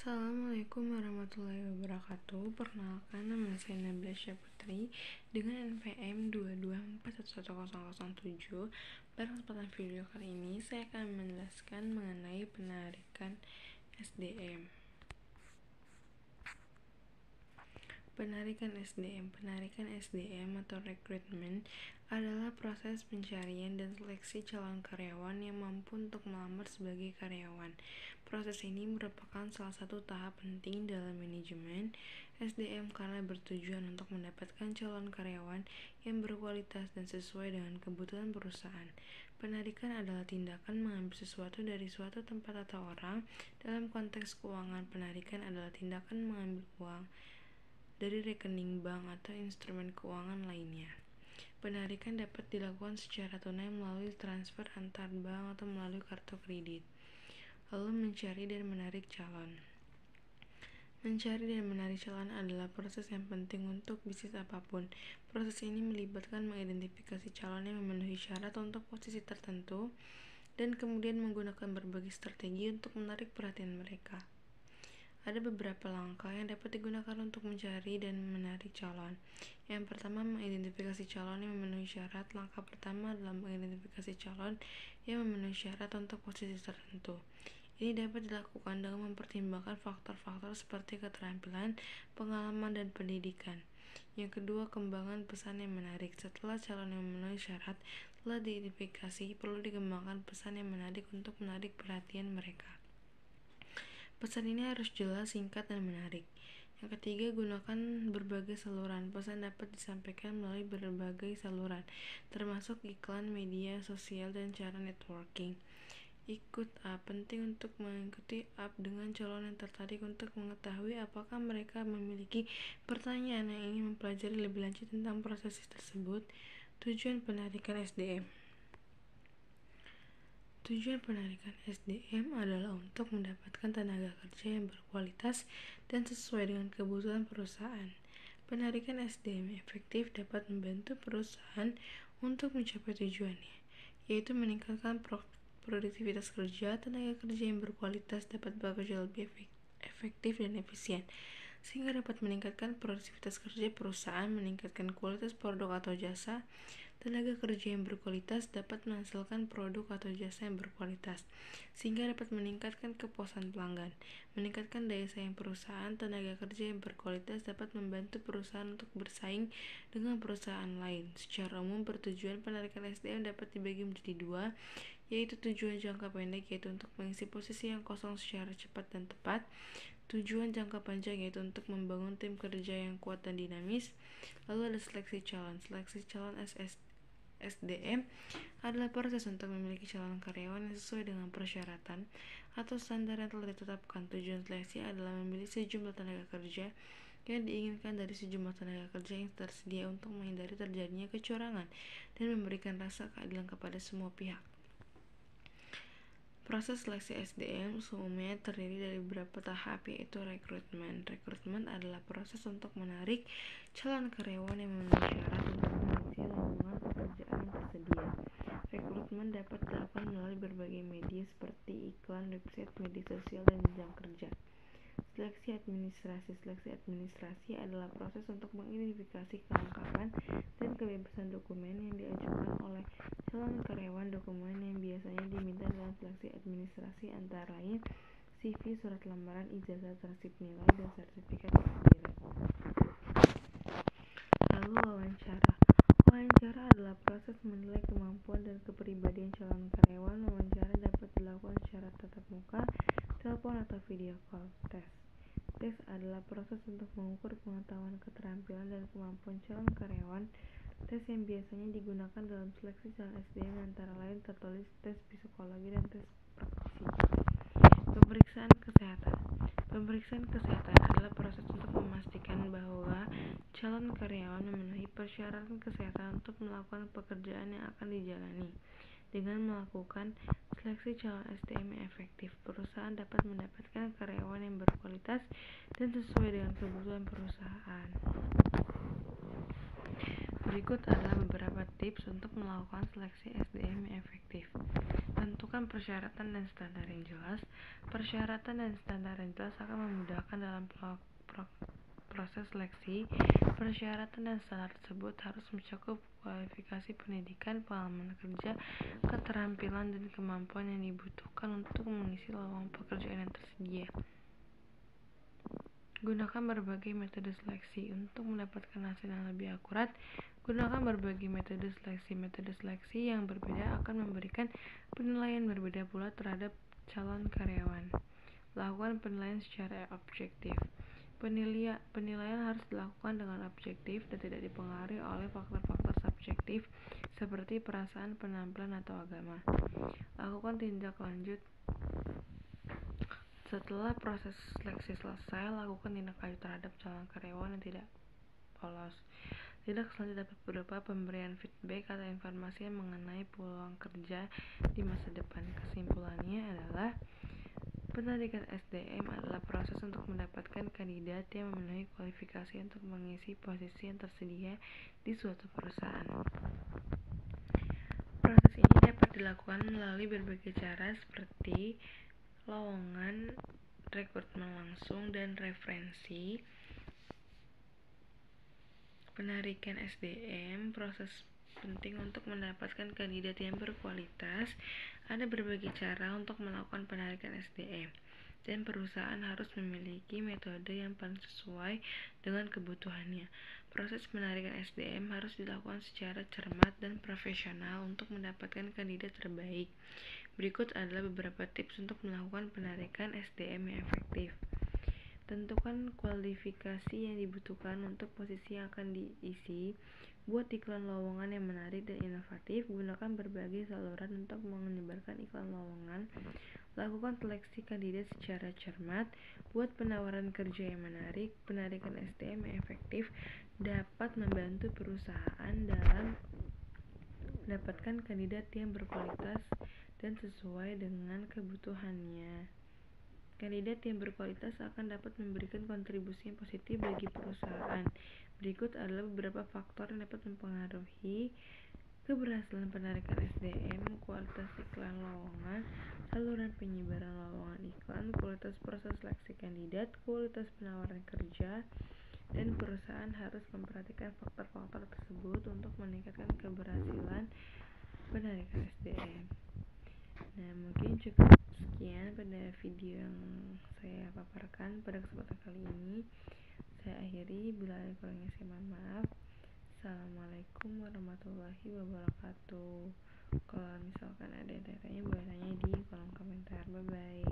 Assalamualaikum warahmatullahi wabarakatuh. Perkenalkan, nama saya Nabila Syaputri dengan NPM 224110007. Pada kesempatan video kali ini saya akan menjelaskan mengenai penarikan SDM. Penarikan SDM atau recruitment adalah proses pencarian dan seleksi calon karyawan yang mampu untuk melamar sebagai karyawan. Proses ini merupakan salah satu tahap penting dalam manajemen SDM karena bertujuan untuk mendapatkan calon karyawan yang berkualitas dan sesuai dengan kebutuhan perusahaan. Penarikan adalah tindakan mengambil sesuatu dari suatu tempat atau orang. Dalam konteks keuangan, penarikan adalah tindakan mengambil uang dari rekening bank atau instrumen keuangan lainnya. Penarikan dapat dilakukan secara tunai melalui transfer antar bank atau melalui kartu kredit. Lalu mencari dan menarik calon. Mencari dan menarik calon adalah proses yang penting untuk bisnis apapun. Proses ini melibatkan mengidentifikasi calon yang memenuhi syarat untuk posisi tertentu dan kemudian menggunakan berbagai strategi untuk menarik perhatian mereka. Ada beberapa langkah yang dapat digunakan untuk mencari dan menarik calon. Yang pertama, mengidentifikasi calon yang memenuhi syarat. Langkah pertama adalah mengidentifikasi calon yang memenuhi syarat untuk posisi tertentu. Ini dapat dilakukan dengan mempertimbangkan faktor-faktor seperti keterampilan, pengalaman, dan pendidikan. Yang kedua, kembangan pesan yang menarik. Setelah calon yang memenuhi syarat telah diidentifikasi, perlu dikembangkan pesan yang menarik untuk menarik perhatian mereka. Pesan ini harus jelas, singkat, dan menarik. Yang ketiga, gunakan berbagai saluran. Pesan dapat disampaikan melalui berbagai saluran, termasuk iklan, media sosial, dan cara networking. Ikut up. Penting untuk mengikuti up dengan calon yang tertarik untuk mengetahui apakah mereka memiliki pertanyaan yang ingin mempelajari lebih lanjut tentang proses tersebut. Tujuan penarikan SDM. Tujuan penarikan SDM adalah untuk mendapatkan tenaga kerja yang berkualitas dan sesuai dengan kebutuhan perusahaan. Penarikan SDM efektif dapat membantu perusahaan untuk mencapai tujuannya, yaitu meningkatkan produktivitas kerja. Tenaga kerja yang berkualitas dapat bekerja lebih efektif dan efisien, sehingga dapat meningkatkan produktivitas kerja perusahaan, meningkatkan kualitas produk atau jasa. Tenaga kerja yang berkualitas dapat menghasilkan produk atau jasa yang berkualitas, sehingga dapat meningkatkan kepuasan pelanggan, meningkatkan daya saing perusahaan. Tenaga kerja yang berkualitas dapat membantu perusahaan untuk bersaing dengan perusahaan lain. Secara umum, pertujuan penarikan SDM dapat dibagi menjadi dua, yaitu tujuan jangka pendek, yaitu untuk mengisi posisi yang kosong secara cepat dan tepat. Tujuan jangka panjang, yaitu untuk membangun tim kerja yang kuat dan dinamis. Lalu ada seleksi calon. Seleksi calon SDM adalah proses untuk memiliki calon karyawan yang sesuai dengan persyaratan atau standar yang telah ditetapkan. Tujuan seleksi adalah memilih sejumlah tenaga kerja yang diinginkan dari sejumlah tenaga kerja yang tersedia untuk menghindari terjadinya kecurangan dan memberikan rasa keadilan kepada semua pihak. Proses seleksi SDM umumnya terdiri dari beberapa tahap, yaitu rekrutmen. Rekrutmen adalah proses untuk menarik calon karyawan yang memenuhi syarat untuk mengisi lowongan pekerjaan yang tersedia. Rekrutmen dapat dilakukan melalui berbagai media seperti iklan, website, media sosial, dan jenjang kerja. Seleksi administrasi. Seleksi administrasi adalah proses untuk mengidentifikasi kelengkapan dan kebebasan dokumen yang diajukan oleh calon karyawan. Dokumen yang biasanya diminta dalam seleksi administrasi antara lain CV, surat lamaran, ijazah, rasip nilai, dan sertifikat kehadiran. Lalu wawancara. Wawancara adalah proses menilai kemampuan dan kepribadian calon karyawan. Wawancara dapat dilakukan secara tatap muka, telepon, atau video call. Tes adalah proses untuk mengukur pengetahuan, keterampilan, dan kemampuan calon karyawan. Tes yang biasanya digunakan dalam seleksi calon SDM antara lain tertulis tes psikologi dan tes praktisi. Pemeriksaan kesehatan. Pemeriksaan kesehatan adalah proses untuk memastikan bahwa calon karyawan memenuhi persyaratan kesehatan untuk melakukan pekerjaan yang akan dijalani. Dengan melakukan seleksi calon SDM yang efektif, perusahaan dapat mendapatkan karyawan yang berkualitas dan sesuai dengan kebutuhan perusahaan. Berikut adalah beberapa tips untuk melakukan seleksi SDM yang efektif. Tentukan persyaratan dan standar yang jelas. Persyaratan dan standar yang jelas akan memudahkan dalam proses seleksi. Persyaratan dan standar tersebut harus mencakup kualifikasi pendidikan, pengalaman kerja, keterampilan, dan kemampuan yang dibutuhkan untuk mengisi lowongan pekerjaan yang tersedia. Gunakan berbagai metode seleksi. Untuk mendapatkan hasil yang lebih akurat, gunakan berbagai metode seleksi. Metode seleksi yang berbeda akan memberikan penilaian berbeda pula terhadap calon karyawan. Lakukan penilaian secara objektif. Penilaian harus dilakukan dengan objektif dan tidak dipengaruhi oleh faktor-faktor subjektif seperti perasaan, penampilan, atau agama. Lakukan tindak lanjut. Setelah proses seleksi selesai, lakukan tindak lanjut terhadap calon karyawan yang tidak lolos. Tindak selanjutnya dapat berupa pemberian feedback atau informasi mengenai peluang kerja di masa depan. Kesimpulannya adalah penarikan SDM adalah proses untuk mendapatkan kandidat yang memenuhi kualifikasi untuk mengisi posisi yang tersedia di suatu perusahaan. Proses ini dapat dilakukan melalui berbagai cara seperti lowongan, rekrutmen langsung, dan referensi. Penarikan SDM, proses penting untuk mendapatkan kandidat yang berkualitas. Ada berbagai cara untuk melakukan penarikan SDM, dan perusahaan harus memiliki metode yang paling sesuai dengan kebutuhannya. Proses penarikan SDM harus dilakukan secara cermat dan profesional untuk mendapatkan kandidat terbaik. Berikut adalah beberapa tips untuk melakukan penarikan SDM yang efektif. Tentukan kualifikasi yang dibutuhkan untuk posisi yang akan diisi. Buat iklan lowongan yang menarik dan inovatif. Gunakan berbagai saluran untuk menyebarkan iklan lowongan. Lakukan seleksi kandidat secara cermat. Buat penawaran kerja yang menarik. Penarikan SDM yang efektif dapat membantu perusahaan dalam mendapatkan kandidat yang berkualitas dan sesuai dengan kebutuhannya. Kandidat yang berkualitas akan dapat memberikan kontribusi yang positif bagi perusahaan. Berikut adalah beberapa faktor yang dapat mempengaruhi keberhasilan penarikan SDM: kualitas iklan lowongan, saluran penyebaran lowongan iklan, kualitas proses seleksi kandidat, kualitas penawaran kerja, dan perusahaan harus memperhatikan faktor-faktor tersebut untuk meningkatkan keberhasilan penarikan SDM. Nah, mungkin cukup sekian pada video yang saya paparkan pada kesempatan kali ini. Saya akhiri, bila ada kurangnya saya mohon maaf. Assalamualaikum warahmatullahi wabarakatuh. Kalau misalkan ada yang tanya, boleh tanya di kolom komentar. Bye bye.